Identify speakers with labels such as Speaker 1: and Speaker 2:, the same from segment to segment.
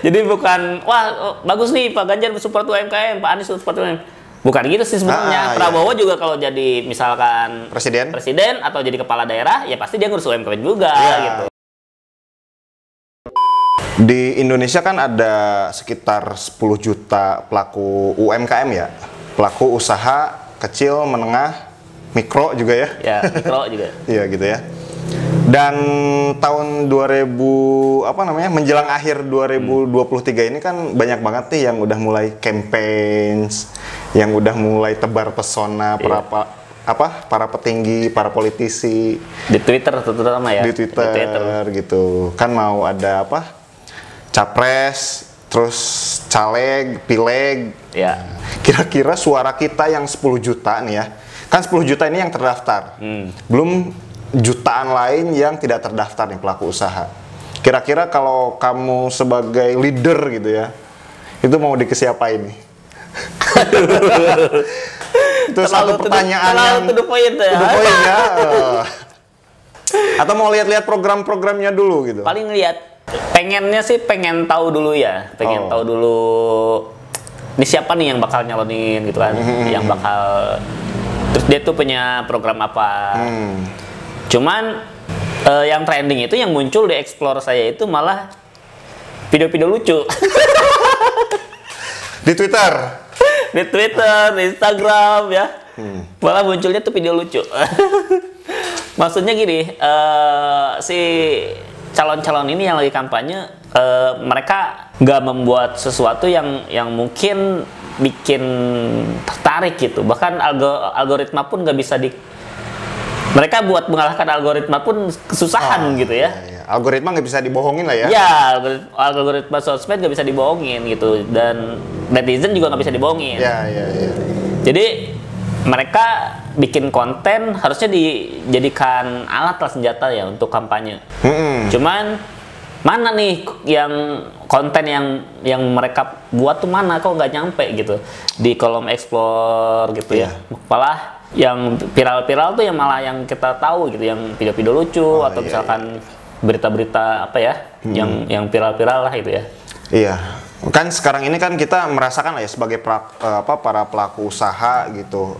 Speaker 1: Jadi bukan wah bagus nih Pak Ganjar support UMKM, Pak Anies support UMKM. Bukan gitu sih sebenarnya. Prabowo juga kalau jadi misalkan presiden atau jadi kepala daerah, ya pasti dia ngurus UMKM juga gitu.
Speaker 2: Di Indonesia kan ada sekitar 10 juta pelaku UMKM ya. Pelaku usaha kecil, menengah, mikro juga ya.
Speaker 1: Ya, mikro juga.
Speaker 2: Iya gitu ya. Dan tahun 2000 menjelang akhir 2023 ini kan banyak banget nih yang udah mulai campaigns, yang udah mulai tebar pesona para petinggi, para politisi
Speaker 1: di Twitter terutama ya.
Speaker 2: Di Twitter gitu. Kan mau ada capres, terus caleg, pileg.
Speaker 1: Ya.
Speaker 2: Kira-kira suara kita yang 10 juta nih ya. Kan 10 juta ini yang terdaftar. Belum jutaan lain yang tidak terdaftar nih pelaku usaha. Kira-kira kalau kamu sebagai leader gitu ya, itu mau dikasih apa ini? Itu satu pertanyaan yang
Speaker 1: to the point ya.
Speaker 2: Atau mau lihat-lihat program-programnya dulu gitu.
Speaker 1: Paling lihat, pengennya sih pengen tahu dulu ya, tahu dulu ini siapa nih yang bakal nyalonin gitu kan, yang bakal terus dia tuh punya program apa. Cuman yang trending itu yang muncul di explore saya itu malah video-video lucu.
Speaker 2: Di Twitter,
Speaker 1: di Instagram ya. Malah munculnya tuh video lucu. Maksudnya gini, si calon-calon ini yang lagi kampanye, mereka nggak membuat sesuatu yang mungkin bikin tertarik gitu. Bahkan algoritma pun nggak bisa mereka buat mengalahkan algoritma pun kesusahan gitu ya.
Speaker 2: Algoritma nggak bisa dibohongin lah ya.
Speaker 1: Ya, algoritma sosmed nggak bisa dibohongin gitu, dan netizen juga nggak bisa dibohongin.
Speaker 2: Ya.
Speaker 1: Jadi mereka bikin konten harusnya dijadikan alat lah, senjata ya untuk kampanye. Cuman mana nih yang konten yang mereka buat tuh mana kok nggak nyampe gitu di kolom explore gitu ya. Malah yang viral-viral tuh yang malah yang kita tahu gitu, yang video-video lucu atau misalkan berita-berita yang viral-viral lah gitu ya. Iya.
Speaker 2: Kan sekarang ini kan kita merasakan lah ya sebagai para pelaku usaha gitu,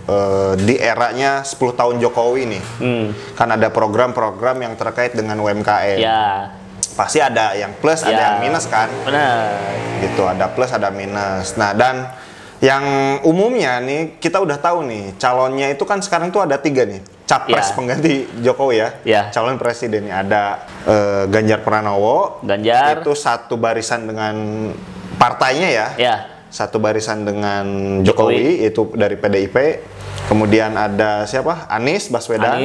Speaker 2: di eranya 10 tahun Jokowi nih. Kan ada program-program yang terkait dengan UMKM.
Speaker 1: Ya.
Speaker 2: Pasti ada yang plus, ada yang minus kan.
Speaker 1: Benar.
Speaker 2: Gitu, ada plus, ada minus. Nah, dan yang umumnya nih kita udah tahu nih calonnya itu kan sekarang tuh ada 3 nih. Capres pengganti Jokowi ya. Calon presiden nih ada Ganjar Pranowo. Itu satu barisan dengan partainya ya. Satu barisan dengan Jokowi itu dari PDIP. Kemudian ada siapa? Anies Baswedan.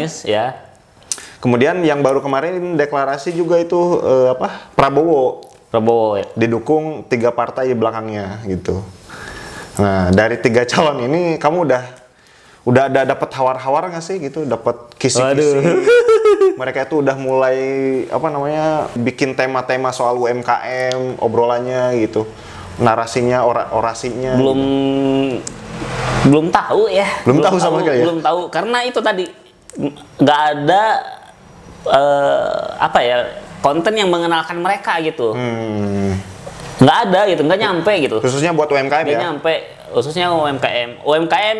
Speaker 2: Kemudian yang baru kemarin deklarasi juga itu Prabowo ya. Didukung 3 partai di belakangnya gitu. Nah, dari 3 calon ini kamu udah ada dapat hawar-hawar nggak sih gitu, dapat kisi-kisi? Mereka itu udah mulai bikin tema-tema soal UMKM, obrolannya gitu, narasinya, orasinya.
Speaker 1: Belum tahu ya.
Speaker 2: Belum tahu sama sekali ya.
Speaker 1: Belum tahu karena itu tadi nggak ada konten yang mengenalkan mereka gitu. Nggak ada gitu, nggak nyampe gitu.
Speaker 2: Khususnya buat UMKM ya?
Speaker 1: Nyampe, khususnya UMKM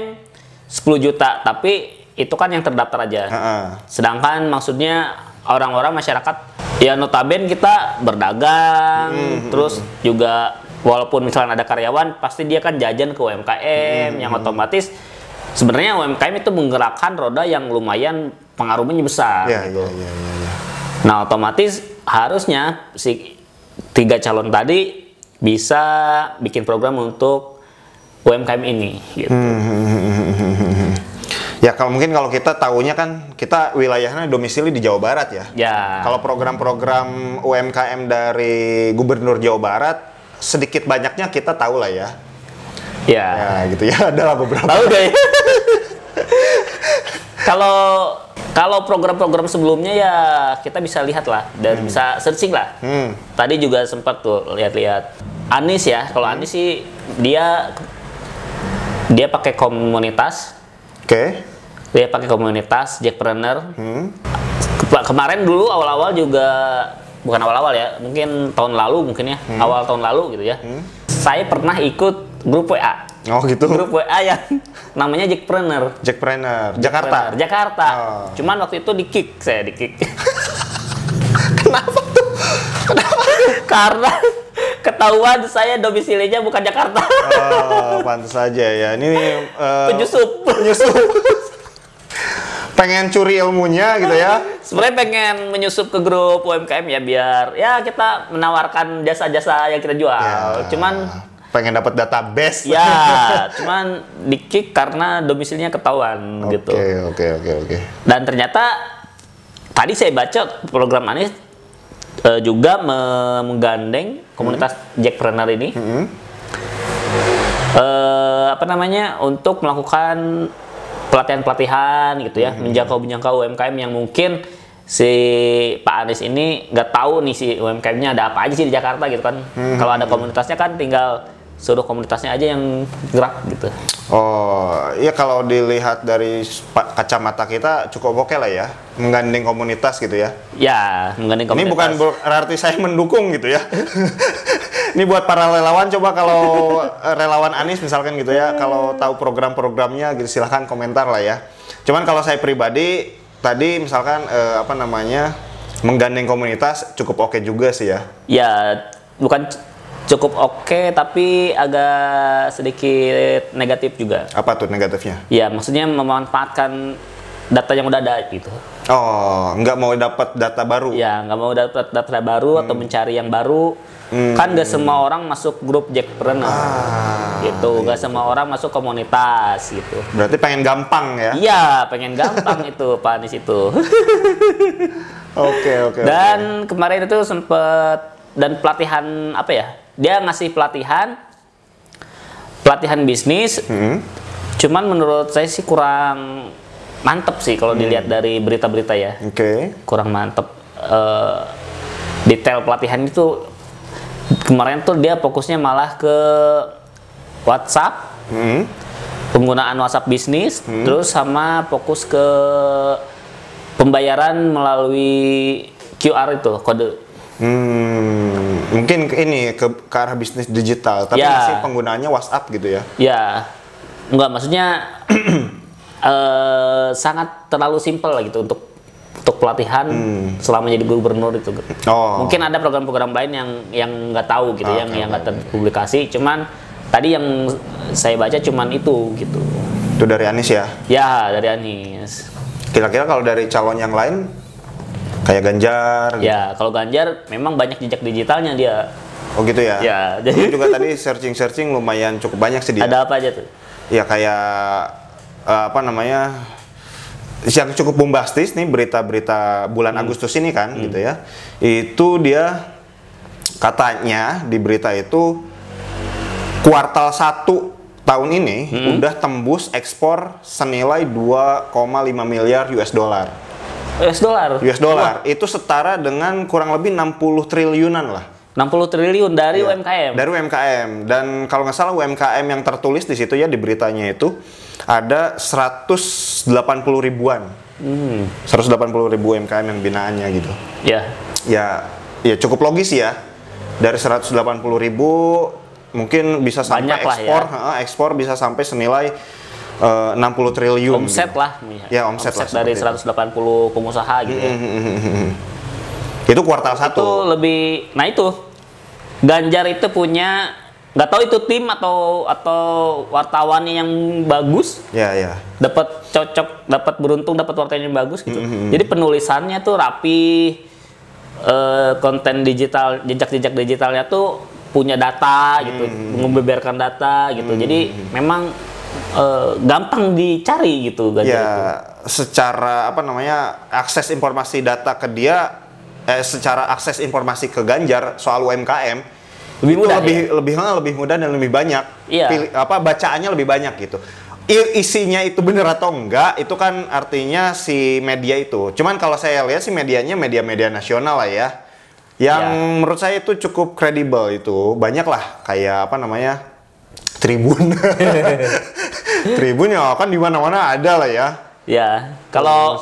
Speaker 1: 10 juta, tapi itu kan yang terdaftar aja. Sedangkan maksudnya orang-orang masyarakat, ya notabene kita berdagang, terus juga walaupun misalnya ada karyawan, pasti dia kan jajan ke UMKM, yang otomatis sebenarnya UMKM itu menggerakkan roda yang lumayan pengaruhnya besar. Gitu. Nah, otomatis harusnya si 3 calon tadi bisa bikin program untuk UMKM ini gitu.
Speaker 2: Ya kalau kita tahunya kan kita wilayahnya domisili di Jawa Barat ya. Kalau program-program UMKM dari Gubernur Jawa Barat sedikit banyaknya kita tahu lah ya. Ya gitu ya, adalah beberapa.
Speaker 1: Tahu deh. Kalau program-program sebelumnya ya kita bisa lihat lah dan bisa searching lah. Tadi juga sempat tuh lihat-lihat Anies ya. Kalau Anies sih dia pakai komunitas. Dia pakai komunitas Jackpreneur. Kemarin dulu awal-awal juga bukan awal-awal ya, mungkin tahun lalu mungkin ya, awal tahun lalu gitu ya. Saya pernah ikut grup WA.
Speaker 2: Oh gitu.
Speaker 1: Grup WA yang namanya Jackpreneur.
Speaker 2: Jakarta.
Speaker 1: Jakarta. Cuman waktu itu di-kick.
Speaker 2: Kenapa tuh?
Speaker 1: Karena ketahuan saya domisilinya bukan Jakarta.
Speaker 2: Oh, pantas aja ya. Ini
Speaker 1: penyusup.
Speaker 2: Pengen curi ilmunya gitu ya.
Speaker 1: Sebenarnya pengen menyusup ke grup UMKM ya biar ya kita menawarkan jasa-jasa yang kita jual. Ya, cuman
Speaker 2: pengen dapat database.
Speaker 1: Ya, cuman di-kick karena domisilinya ketahuan gitu.
Speaker 2: Oke.
Speaker 1: Dan ternyata tadi saya baca program Anies juga menggandeng komunitas Jackpreneur ini. Untuk melakukan pelatihan gitu ya, menjangkau UMKM yang mungkin si Pak Anies ini nggak tahu nih si UMKM-nya ada apa aja sih di Jakarta gitu kan. Kalau ada komunitasnya kan tinggal suruh komunitasnya aja yang gerak gitu.
Speaker 2: Oh, iya kalau dilihat dari kacamata kita cukup oke lah ya, menggandeng komunitas gitu ya.
Speaker 1: Ya, menggandeng komunitas.
Speaker 2: Ini bukan berarti saya mendukung gitu ya. Ini buat para relawan, coba kalau relawan Anies misalkan gitu ya, kalau tahu program-programnya gitu silahkan komentar lah ya. Cuman kalau saya pribadi tadi misalkan menggandeng komunitas cukup oke juga sih ya.
Speaker 1: Ya, bukan cukup oke, tapi agak sedikit negatif juga.
Speaker 2: Apa tuh negatifnya?
Speaker 1: Ya, maksudnya memanfaatkan data yang udah ada gitu.
Speaker 2: Oh, nggak mau dapat data baru?
Speaker 1: Ya, nggak mau dapat data baru atau mencari yang baru. Kan nggak semua orang masuk grup Jackpreneur, gitu. Nggak semua orang masuk komunitas, gitu.
Speaker 2: Berarti pengen gampang ya?
Speaker 1: Iya, pengen gampang itu Pak Anies itu.
Speaker 2: Oke.
Speaker 1: Dan kemarin itu sempet dan pelatihan apa ya? Dia ngasih pelatihan bisnis. Cuman menurut saya sih kurang mantep sih kalau dilihat dari berita-berita ya. Kurang mantep. Detail pelatihan itu kemarin tuh dia fokusnya malah ke WhatsApp, penggunaan WhatsApp bisnis, terus sama fokus ke pembayaran melalui QR itu, kode.
Speaker 2: Mungkin ini ke arah bisnis digital, tapi masih penggunaannya WhatsApp gitu ya? Ya,
Speaker 1: enggak, maksudnya sangat terlalu simpel lah gitu untuk pelatihan selama jadi gubernur itu. Mungkin ada program-program lain yang nggak tahu gitu, yang nggak terpublikasi. Cuman tadi yang saya baca cuman itu gitu.
Speaker 2: Itu dari Anies ya? Ya,
Speaker 1: dari Anies.
Speaker 2: Kira-kira kalau dari calon yang lain? Kayak Ganjar gitu.
Speaker 1: Ya, kalau Ganjar memang banyak jejak digitalnya dia.
Speaker 2: Oh gitu ya?
Speaker 1: Ya,
Speaker 2: jadi juga tadi searching lumayan cukup banyak sih dia.
Speaker 1: Ada apa aja tuh?
Speaker 2: Ya kayak yang cukup bombastis nih berita-berita bulan Agustus ini kan gitu ya. Itu dia katanya di berita itu kuartal 1 tahun ini udah tembus ekspor senilai 2,5 miliar US dollar. Itu setara dengan kurang lebih 60 triliunan lah.
Speaker 1: 60 triliun dari UMKM.
Speaker 2: Dari UMKM. Dan kalau nggak salah UMKM yang tertulis di situ ya di beritanya itu ada 180 ribuan. 180 ribu UMKM yang binaannya gitu. Ya cukup logis ya. Dari 180 ribu mungkin bisa sampai ekspor bisa sampai senilai 60 triliun.
Speaker 1: Omset
Speaker 2: gitu.
Speaker 1: lah.
Speaker 2: Ya omset lah.
Speaker 1: Dari 180 pengusaha gitu ya.
Speaker 2: Itu kuartal 1.
Speaker 1: Itu lebih, nah itu Ganjar itu punya, nggak tahu itu tim atau wartawannya yang bagus. Dapat beruntung dapat wartawan yang bagus gitu. Jadi penulisannya tuh rapi, konten digital, jejak digitalnya tuh punya data gitu, membeberkan data gitu. Jadi memang gampang dicari gitu Ganjar itu.
Speaker 2: Secara akses informasi data ke dia, secara akses informasi ke Ganjar soal UMKM lebih mudah, lebih mudah dan lebih banyak. Bacaannya lebih banyak gitu. Isinya itu bener atau enggak itu kan artinya si media itu. Cuman kalau saya lihat sih medianya media nasional lah ya. Yang menurut saya itu cukup kredibel itu. Banyak lah kayak Tribun. Tribun ya kan di mana-mana ada lah ya.
Speaker 1: Ya, kalau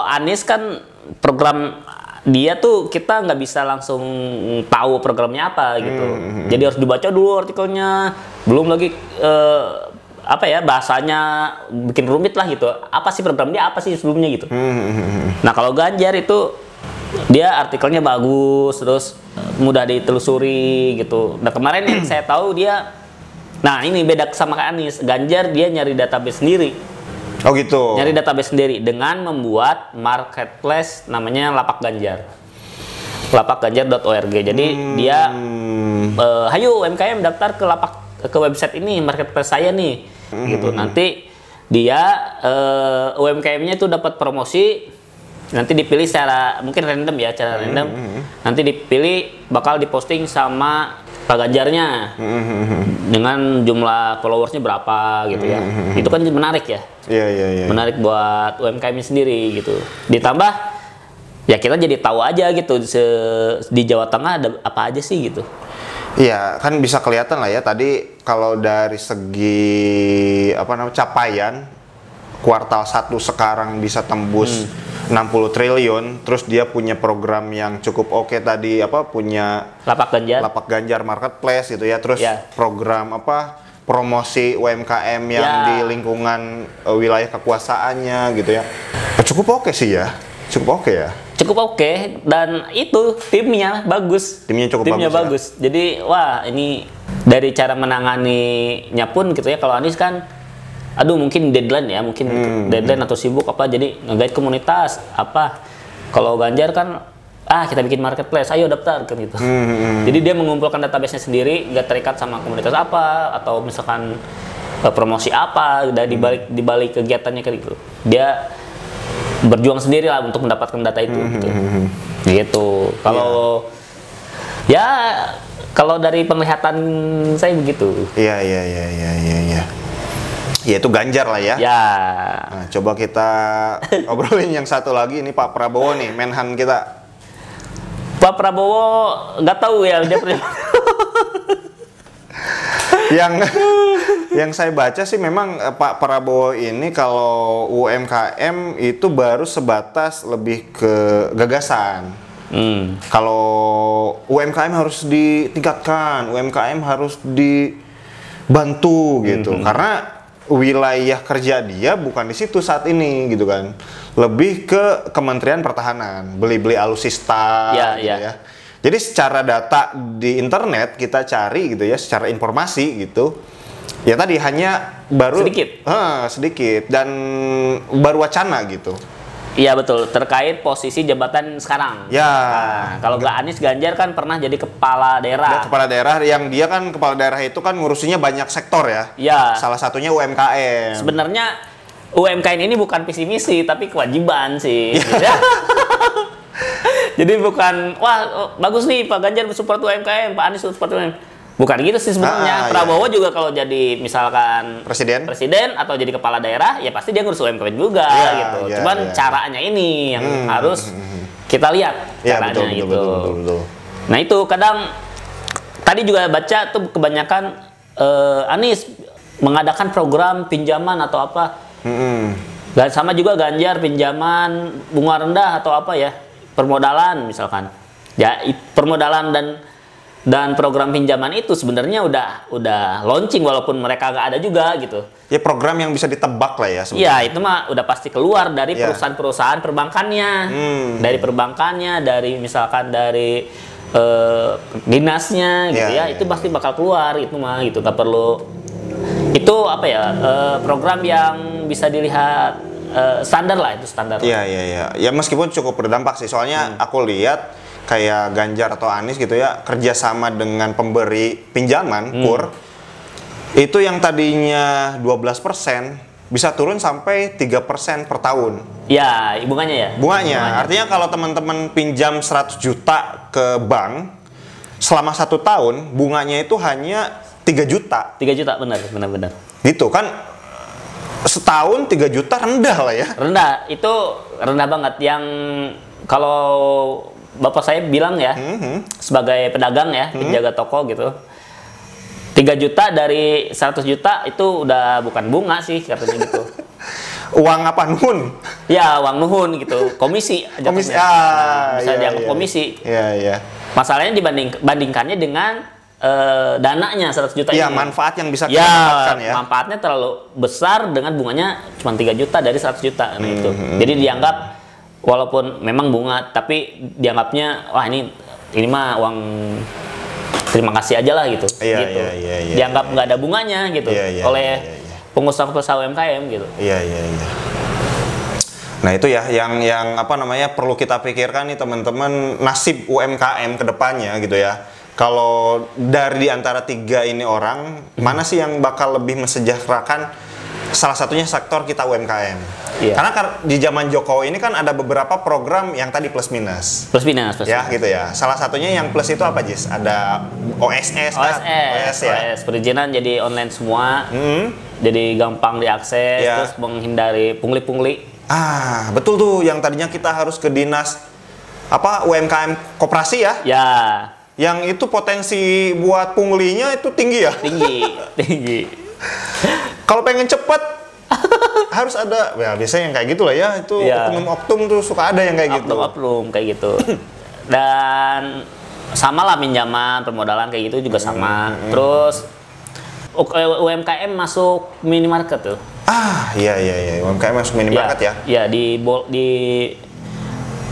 Speaker 1: Anies kan program dia tuh kita nggak bisa langsung tahu programnya apa gitu. Jadi harus dibaca dulu artikelnya. Belum lagi apa ya, bahasanya bikin rumit lah gitu. Apa sih program dia, apa sih sebelumnya gitu. Nah kalau Ganjar itu dia artikelnya bagus, terus mudah ditelusuri gitu. Nah kemarin yang saya tahu dia, nah ini beda sama Kak Anies. Ganjar dia nyari database sendiri.
Speaker 2: Oh gitu.
Speaker 1: Nyari database sendiri dengan membuat marketplace namanya Lapak Ganjar. lapakganjar.org. Jadi dia hayo UMKM daftar ke website ini, marketplace saya nih. Gitu. Nanti dia UMKM-nya itu dapat promosi, nanti dipilih secara mungkin random ya, cara random. Nanti dipilih bakal diposting sama Pak Ganjarnya dengan jumlah followersnya berapa gitu ya. Itu kan menarik ya.
Speaker 2: Iya.
Speaker 1: Menarik buat UMKM sendiri gitu. Ditambah ya kita jadi tahu aja gitu di Jawa Tengah ada apa aja sih gitu.
Speaker 2: Iya, kan bisa kelihatan lah ya tadi kalau dari segi capaian kuartal 1 sekarang bisa tembus 60 triliun, terus dia punya program yang cukup oke tadi punya Lapak Ganjar Marketplace gitu ya, terus program promosi UMKM yang di lingkungan wilayah kekuasaannya gitu ya. Cukup oke sih ya. Cukup oke dan itu timnya bagus. Timnya bagus. Ya? Jadi wah ini dari cara menanganinya pun gitu ya. Kalau Anies kan mungkin deadline ya, deadline atau sibuk jadi nge-guide komunitas Kalau Ganjar kan kita bikin marketplace, ayo daftar kan gitu. Jadi dia mengumpulkan database-nya sendiri, nggak terikat sama komunitas atau misalkan promosi dari dibalik kegiatannya kan gitu. Dia berjuang sendiri lah untuk mendapatkan data itu gitu. Kalau kalau dari penglihatan saya begitu. Iya. Ya itu Ganjar lah ya. Nah, coba kita obrolin yang satu lagi, ini Pak Prabowo nih, Menhan kita.
Speaker 1: Pak Prabowo nggak tahu ya dia
Speaker 2: yang saya baca sih memang Pak Prabowo ini kalau UMKM itu baru sebatas lebih ke gagasan. Kalau UMKM harus ditingkatkan, UMKM harus dibantu gitu. Karena wilayah kerja dia bukan di situ saat ini gitu kan. Lebih ke Kementerian Pertahanan, beli-beli alutsista gitu ya. Jadi secara data di internet kita cari gitu ya, secara informasi gitu. Ya tadi hanya baru sedikit dan baru wacana gitu.
Speaker 1: Iya betul, terkait posisi jabatan sekarang. Nah, kalau Anies Ganjar kan pernah jadi kepala daerah.
Speaker 2: Kepala daerah yang dia kan kepala daerah itu kan ngurusinya banyak sektor ya.
Speaker 1: Iya.
Speaker 2: Salah satunya UMKM.
Speaker 1: Sebenarnya UMKM ini bukan visi misi tapi kewajiban sih. Jadi bukan bagus nih Pak Ganjar support UMKM, Pak Anies support UMKM. Bukan gitu sih sebenarnya. Prabowo juga kalau jadi misalkan presiden atau jadi kepala daerah, ya pasti dia ngurus UMKM juga gitu. Cuman caranya ini yang harus kita lihat caranya gitu. Betul. Nah itu kadang tadi juga baca tuh kebanyakan Anies mengadakan program pinjaman atau apa. Dan sama juga Ganjar pinjaman bunga rendah atau permodalan misalkan. Ya permodalan dan program pinjaman itu sebenarnya udah launching walaupun mereka nggak ada juga gitu.
Speaker 2: Ya program yang bisa ditebak lah ya sebenarnya.
Speaker 1: Iya itu mah udah pasti keluar dari perusahaan-perusahaan perbankannya, dari perbankannya, dari misalkan dari dinasnya gitu itu pasti bakal keluar itu mah gitu. Nggak perlu itu program yang bisa dilihat standar lah itu standar.
Speaker 2: Iya. Ya meskipun cukup berdampak sih soalnya aku lihat kayak Ganjar atau Anies gitu ya kerjasama dengan pemberi pinjaman KUR itu yang tadinya 12% bisa turun sampai 3% per tahun.
Speaker 1: Ya, bunganya.
Speaker 2: Artinya kalau teman-teman pinjam 100 juta ke bank selama 1 tahun bunganya itu hanya 3 juta.
Speaker 1: 3 juta benar.
Speaker 2: Gitu kan setahun 3 juta rendah lah ya.
Speaker 1: Rendah, itu rendah banget yang kalau Bapak saya bilang ya, sebagai pedagang ya, penjaga toko gitu, 3 juta dari 100 juta itu udah bukan bunga sih katanya gitu.
Speaker 2: Uang apa nuhun?
Speaker 1: Ya, uang nuhun gitu. Komisi.
Speaker 2: Komisi.
Speaker 1: Bisa dianggap komisi.
Speaker 2: Iya.
Speaker 1: Masalahnya bandingkannya dengan dananya 100 juta
Speaker 2: ini. Iya, manfaat yang bisa kita dapatkan ya.
Speaker 1: Manfaatnya terlalu besar dengan bunganya cuma 3 juta dari 100 juta. Nah, itu. Jadi dianggap walaupun memang bunga, tapi dianggapnya wah ini mah uang terima kasih aja lah gitu.
Speaker 2: Iya.
Speaker 1: Dianggap nggak ada bunganya gitu oleh pengusaha-pengusaha UMKM gitu.
Speaker 2: Iya. Nah itu ya yang apa namanya perlu kita pikirkan nih teman-teman, nasib UMKM kedepannya gitu ya. Kalau dari antara 3 ini orang, mana sih yang bakal lebih mensejahterakan? Salah satunya sektor kita UMKM. Iya. Karena di zaman Jokowi ini kan ada beberapa program yang tadi plus minus. Ya gitu ya. Salah satunya yang plus itu apa, Jis? Ada OSS.
Speaker 1: OSS perizinan jadi online semua. Jadi gampang diakses, terus menghindari pungli-pungli.
Speaker 2: Betul tuh, yang tadinya kita harus ke dinas UMKM koperasi ya.
Speaker 1: Ya.
Speaker 2: Yang itu potensi buat punglinya itu tinggi ya.
Speaker 1: Tinggi.
Speaker 2: Kalau pengen cepet harus ada, ya biasanya yang kayak gitu lah ya, itu oknum-oknum tuh suka ada yang kayak gitu.
Speaker 1: Oknum kayak gitu. Dan sama lah pinjaman, permodalan kayak gitu juga sama. Terus UMKM masuk minimarket tuh.
Speaker 2: Iya. UMKM masuk minimarket ya.
Speaker 1: Iya, di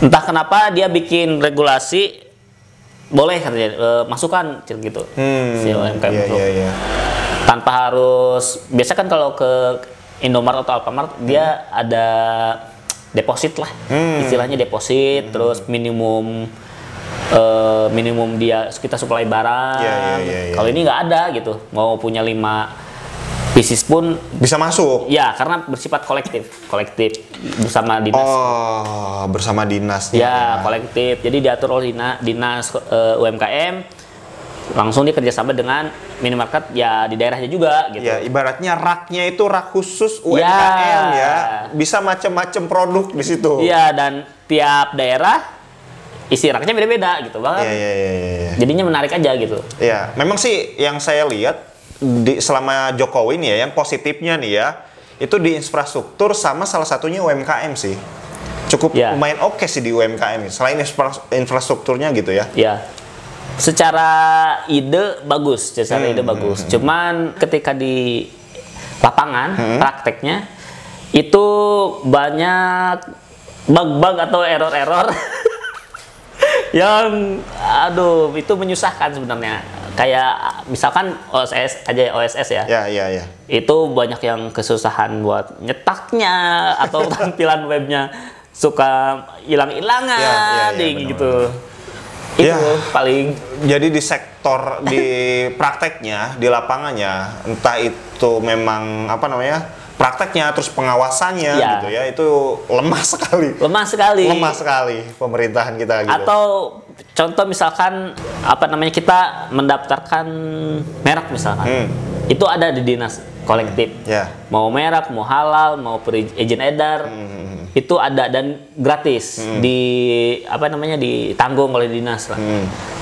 Speaker 1: entah kenapa dia bikin regulasi boleh katanya masukkan gitu. Si UMKM masuk. Iya. Tanpa harus, biasa kan kalau ke Indomaret atau Alfamart dia ada deposit lah. Istilahnya deposit, terus minimum dia kita supply barang. Kalau ini nggak ada gitu. Mau punya 5 pieces pun
Speaker 2: bisa masuk.
Speaker 1: Ya, karena bersifat kolektif bersama dinas.
Speaker 2: Bersama dinas.
Speaker 1: Ya, kolektif. Jadi diatur oleh dinas UMKM. Langsung dia kerjasama dengan minimarket ya di daerahnya juga gitu.
Speaker 2: Ya, ibaratnya raknya itu rak khusus UMKM ya. Bisa macam-macam produk di situ.
Speaker 1: Iya, dan tiap daerah isi raknya beda-beda gitu bang.
Speaker 2: Iya.
Speaker 1: Jadinya menarik aja gitu.
Speaker 2: Iya, memang sih yang saya lihat selama Jokowi nih ya, yang positifnya nih ya, itu di infrastruktur sama salah satunya UMKM sih. Cukup lumayan oke sih di UMKM selain infrastrukturnya gitu ya.
Speaker 1: Iya. Secara ide bagus. Cuman ketika di lapangan prakteknya itu banyak bug-bug atau error-error yang itu menyusahkan sebenarnya. Kayak misalkan OSS ya.
Speaker 2: Iya.
Speaker 1: Itu banyak yang kesusahan buat nyetaknya atau tampilan webnya suka hilang-hilangan gitu. Itu paling.
Speaker 2: Jadi di sektor di prakteknya, di lapangannya, entah itu memang prakteknya terus pengawasannya gitu ya, itu lemah sekali pemerintahan kita gitu.
Speaker 1: Atau contoh misalkan kita mendaftarkan merek misalkan. Itu ada di dinas kolektif. Mau merek, mau halal, mau izin edar. Itu ada dan gratis ditanggung oleh dinas lah.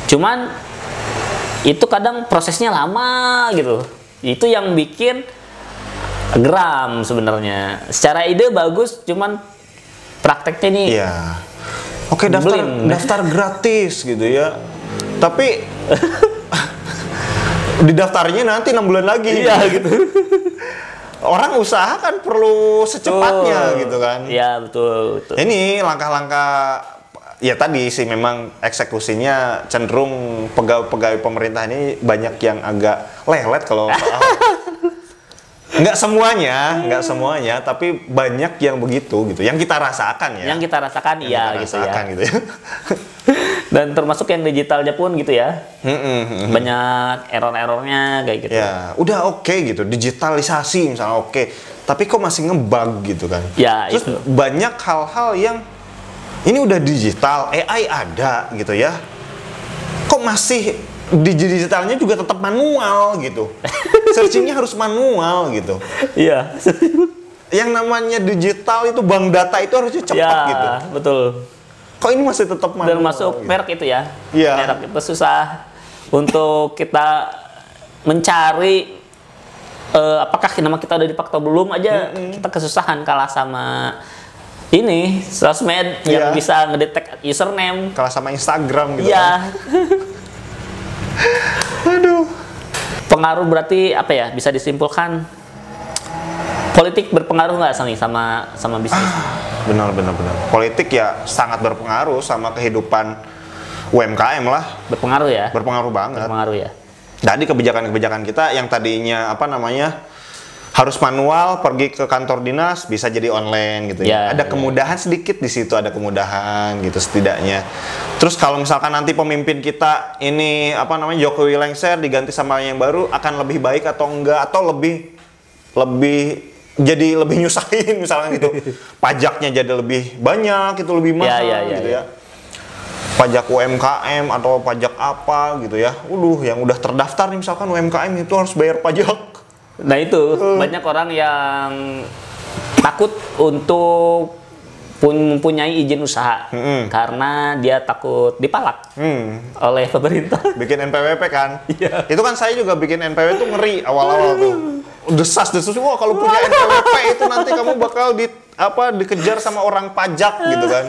Speaker 1: Cuman itu kadang prosesnya lama gitu. Itu yang bikin geram sebenarnya. Secara ide bagus, cuman prakteknya nih.
Speaker 2: Iya. Oke, daftar gratis gitu ya. Tapi didaftarnya nanti 6 bulan lagi.
Speaker 1: Iya gitu.
Speaker 2: Orang usaha kan perlu secepatnya gitu kan.
Speaker 1: Iya, betul.
Speaker 2: Ini langkah-langkah ya tadi sih memang eksekusinya cenderung pegawai pemerintah ini banyak yang agak lelet kalau soal. Nggak semuanya, tapi banyak yang begitu gitu. Yang kita rasakan ya.
Speaker 1: Yang kita rasakan gitu ya. Dan termasuk yang digitalnya pun gitu ya. Banyak error-errornya kayak gitu.
Speaker 2: Ya, udah oke gitu. Digitalisasi misalnya oke. Tapi kok masih ngebug gitu kan.
Speaker 1: Ya,
Speaker 2: terus banyak hal-hal yang ini udah digital, AI ada gitu ya. Kok masih di digitalnya juga tetap manual gitu. Searchingnya harus manual gitu.
Speaker 1: Iya.
Speaker 2: Yang namanya digital itu bank data itu harusnya cepat gitu.
Speaker 1: Betul.
Speaker 2: Kok ini masih tetap manual?
Speaker 1: Termasuk merek itu ya.
Speaker 2: Iya.
Speaker 1: Merek itu susah untuk kita mencari apakah nama kita udah dipakai atau belum aja kita kesusahan kalah sama ini sosmed yang bisa ngedetek username.
Speaker 2: Kalah sama Instagram gitu.
Speaker 1: Iya.
Speaker 2: Aduh.
Speaker 1: Pengaruh berarti apa ya? Bisa disimpulkan politik berpengaruh nggak sama bisnis?
Speaker 2: Benar. Politik ya sangat berpengaruh sama kehidupan UMKM lah.
Speaker 1: Berpengaruh ya?
Speaker 2: Berpengaruh banget.
Speaker 1: Berpengaruh ya.
Speaker 2: Jadi kebijakan-kebijakan kita yang tadinya harus manual, pergi ke kantor dinas, bisa jadi online gitu ya. Ada kemudahan sedikit di situ, ada kemudahan gitu setidaknya. Terus kalau misalkan nanti pemimpin kita ini Jokowi lengser diganti sama yang baru, akan lebih baik atau enggak, atau lebih jadi lebih nyusahin misalkan gitu. Pajaknya jadi lebih banyak, itu lebih mahal gitu ya. Pajak UMKM atau pajak apa gitu ya. Yang udah terdaftar nih misalkan UMKM itu harus bayar pajak.
Speaker 1: Nah itu banyak orang yang takut untuk mempunyai izin usaha karena dia takut dipalak oleh pemerintah.
Speaker 2: Bikin NPWP kan?
Speaker 1: Iya.
Speaker 2: Itu kan saya juga bikin NPWP tuh ngeri awal-awal tuh. Desas wah kalau punya NPWP itu nanti kamu bakal dikejar sama orang pajak gitu kan.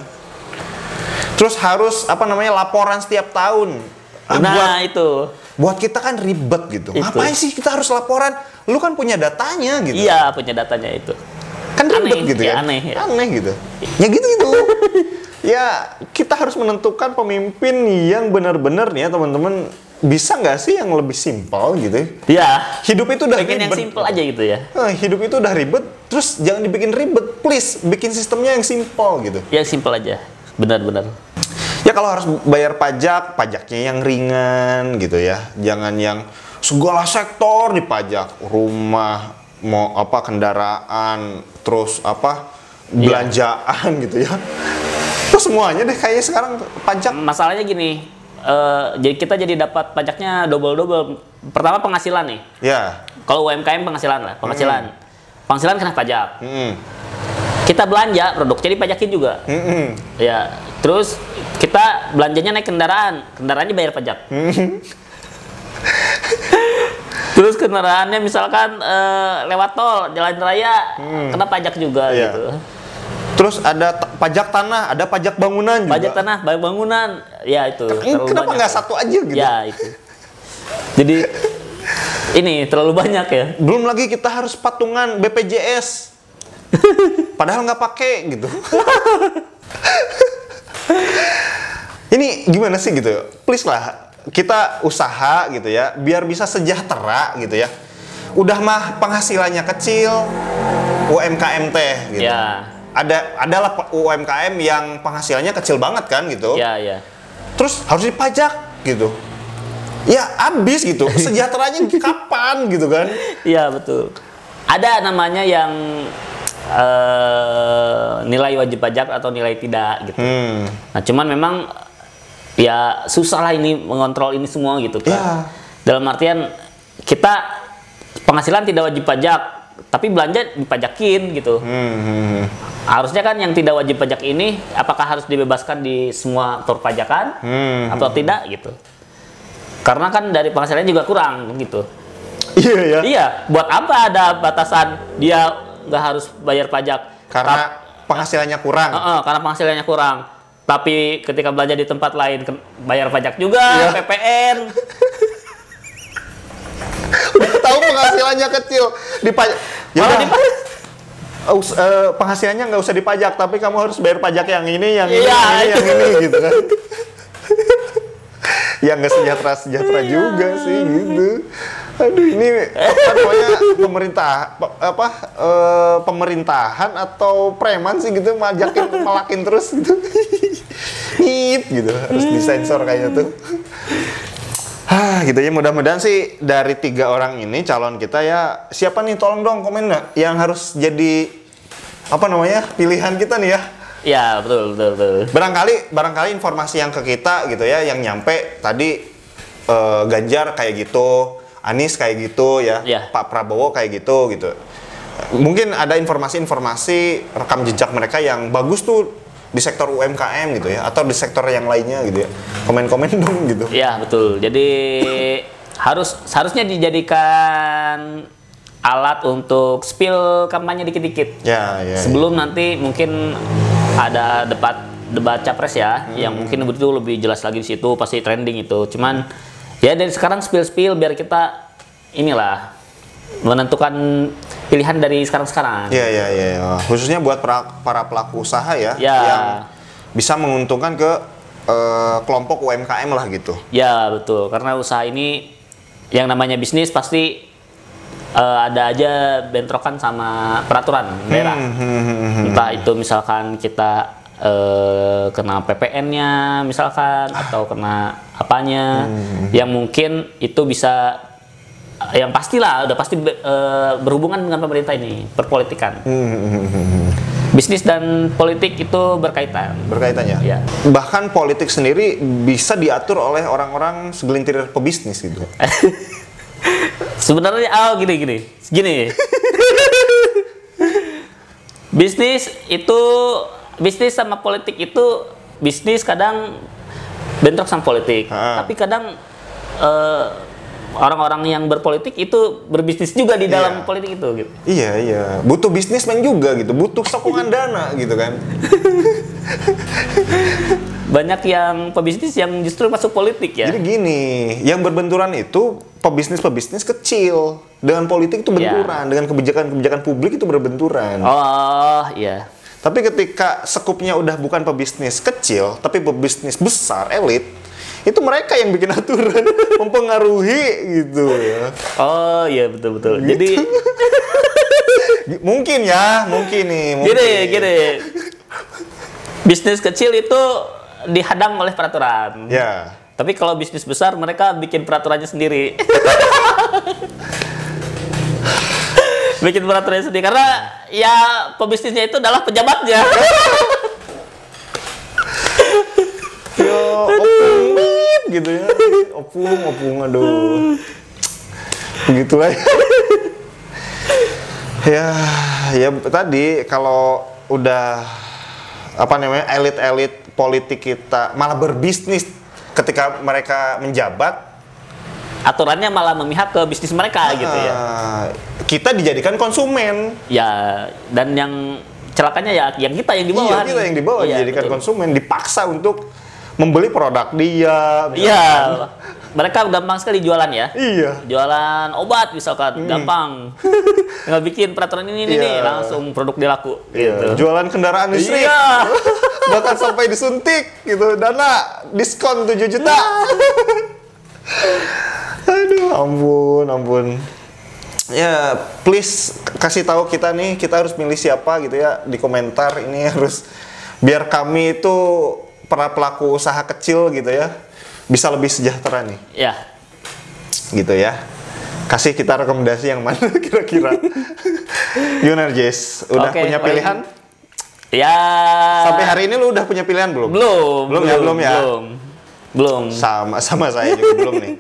Speaker 2: Terus harus laporan setiap tahun. Buat kita kan ribet gitu. Ngapain sih kita harus laporan? Lu kan punya datanya gitu.
Speaker 1: Iya, punya datanya itu.
Speaker 2: Kan ribet gitu ya.
Speaker 1: Aneh
Speaker 2: gitu. Ya gitu. Ya, kita harus menentukan pemimpin yang benar-benar nih ya teman-teman, bisa nggak sih yang lebih simpel gitu?
Speaker 1: Iya.
Speaker 2: Hidup itu udah
Speaker 1: bikin ribet. Yang simpel aja gitu ya.
Speaker 2: Hidup itu udah ribet, terus jangan dibikin ribet, please. Bikin sistemnya yang simpel gitu.
Speaker 1: Yang simpel aja. Benar-benar.
Speaker 2: Ya kalau harus bayar pajak, pajaknya yang ringan gitu ya. Jangan yang segala sektor dipajak, rumah, kendaraan, terus belanjaan gitu ya. Terus semuanya deh kayaknya sekarang pajak.
Speaker 1: Masalahnya gini, jadi kita dapat pajaknya double. Pertama penghasilan nih.
Speaker 2: Ya.
Speaker 1: Kalau UMKM penghasilan. Penghasilan kena pajak. Kita belanja produknya dipajakin juga. Ya, terus kita belanjanya naik kendaraannya bayar pajak. Terus kendaraannya misalkan lewat tol, jalan raya, kena pajak juga gitu.
Speaker 2: Terus ada pajak tanah, ada pajak bangunan juga.
Speaker 1: Pajak tanah, bangunan, ya itu.
Speaker 2: Kenapa nggak satu aja gitu?
Speaker 1: Ya itu. Jadi ini terlalu banyak ya.
Speaker 2: Belum lagi kita harus patungan BPJS. Padahal nggak pakai gitu. Ini gimana sih gitu? Please lah, kita usaha gitu ya, biar bisa sejahtera gitu ya. Udah mah penghasilannya kecil, UMKM teh gitu.
Speaker 1: Ya.
Speaker 2: Adalah UMKM yang penghasilannya kecil banget kan gitu.
Speaker 1: Ya.
Speaker 2: Terus harus dipajak gitu. Ya habis gitu. Sejahteranya kapan gitu kan? Iya
Speaker 1: betul. Ada namanya yang nilai wajib pajak atau nilai tidak gitu. Nah cuman memang ya susah lah ini mengontrol ini semua gitu kan.
Speaker 2: Ya.
Speaker 1: Dalam artian kita penghasilan tidak wajib pajak, tapi belanja dipajakin gitu. Harusnya kan yang tidak wajib pajak ini apakah harus dibebaskan di semua perpajakan atau tidak gitu. Karena kan dari penghasilannya juga kurang gitu.
Speaker 2: Iya ya.
Speaker 1: Iya, buat apa ada batasan dia nggak harus bayar pajak?
Speaker 2: Karena penghasilannya kurang.
Speaker 1: Karena penghasilannya kurang. Tapi ketika belanja di tempat lain bayar pajak juga, PPN.
Speaker 2: Udah tahu penghasilannya kecil, dipajak. Ya penghasilannya nggak usah dipajak, tapi kamu harus bayar pajak yang ini, yang ini gitu kan. Ya nggak sejahtera juga sih gitu. Aduh ini pokoknya pemerintahan atau preman sih gitu malakin terus gitu. Gitu harus disensor kayaknya tuh. Gitu ya, mudah-mudahan sih dari 3 orang ini calon kita ya, siapa nih tolong dong komen yang harus jadi pilihan kita nih ya.
Speaker 1: Ya betul.
Speaker 2: Barangkali informasi yang ke kita gitu ya, yang nyampe tadi Ganjar kayak gitu, Anies kayak gitu ya, Pak Prabowo kayak gitu. Mungkin ada informasi-informasi rekam jejak mereka yang bagus tuh di sektor UMKM gitu ya, atau di sektor yang lainnya gitu ya. Komen-komen dong gitu.
Speaker 1: Ya betul. Jadi harusnya dijadikan alat untuk spill kampanye dikit-dikit. Sebelum nanti mungkin ada debat capres ya, yang mungkin itu lebih jelas lagi di situ, pasti trending itu. Cuman ya dari sekarang spill biar kita inilah menentukan pilihan dari sekarang.
Speaker 2: Iya. Khususnya buat para pelaku usaha ya, yang bisa menguntungkan ke kelompok UMKM lah gitu.
Speaker 1: Ya betul, karena usaha ini yang namanya bisnis pasti ada aja bentrokan sama peraturan daerah. Entah itu misalkan kita kena PPN-nya misalkan atau kena apanya yang mungkin itu bisa yang pastilah udah pasti berhubungan dengan pemerintah ini, perpolitikan. Bisnis dan politik itu berkaitan
Speaker 2: ya. Bahkan politik sendiri bisa diatur oleh orang-orang segelintir pebisnis gitu.
Speaker 1: Sebenarnya gini. Bisnis sama politik itu, bisnis kadang bentrok sama politik, tapi kadang orang-orang yang berpolitik itu berbisnis juga di dalam politik itu gitu.
Speaker 2: Iya. Butuh bisnismen juga gitu, butuh sokongan dana gitu kan.
Speaker 1: Banyak yang pebisnis yang justru masuk politik ya.
Speaker 2: Jadi gini, yang berbenturan itu pebisnis kecil dengan politik itu benturan, dengan kebijakan publik itu berbenturan.
Speaker 1: Oh, iya.
Speaker 2: Tapi ketika sekupnya udah bukan pebisnis kecil, tapi pebisnis besar, elit, itu mereka yang bikin aturan, mempengaruhi gitu ya.
Speaker 1: Oh iya betul. Gitu. Jadi
Speaker 2: mungkin nih.
Speaker 1: Gini. Bisnis kecil itu dihadang oleh peraturan.
Speaker 2: Ya.
Speaker 1: Tapi kalau bisnis besar mereka bikin peraturannya sendiri. Bikin peraturannya sendiri karena ya pebisnisnya itu adalah pejabatnya.
Speaker 2: Opung gitu ya. Opung aduh. Begitu aja. ya tadi kalau udah elit-elit politik kita malah berbisnis ketika mereka menjabat,
Speaker 1: aturannya malah memihak ke bisnis mereka gitu ya.
Speaker 2: Kita dijadikan konsumen.
Speaker 1: Ya, dan yang celakanya ya yang kita yang di bawah.
Speaker 2: Iya, kita yang di bawah dijadikan konsumen, dipaksa untuk membeli produk dia.
Speaker 1: Iya. Mereka gampang sekali jualan ya.
Speaker 2: Iya.
Speaker 1: Jualan obat misalkan, gampang. Tinggal bikin peraturan ini langsung produk dia laku.
Speaker 2: Gitu. Jualan kendaraan listrik. Iya. Bahkan sampai disuntik gitu, dana diskon 7 juta. Aduh, ampun. Ya, please kasih tahu kita nih, kita harus milih siapa gitu ya di komentar ini harus biar kami itu para pelaku usaha kecil gitu ya bisa lebih sejahtera nih.
Speaker 1: Ya.
Speaker 2: Gitu ya. Kasih kita rekomendasi yang mana kira-kira. Gimana Jess? Udah punya pilihan?
Speaker 1: Ya.
Speaker 2: Sampai hari ini lu udah punya pilihan belum?
Speaker 1: Belum.
Speaker 2: Belum ya.
Speaker 1: Belum.
Speaker 2: Sama saya juga belum nih.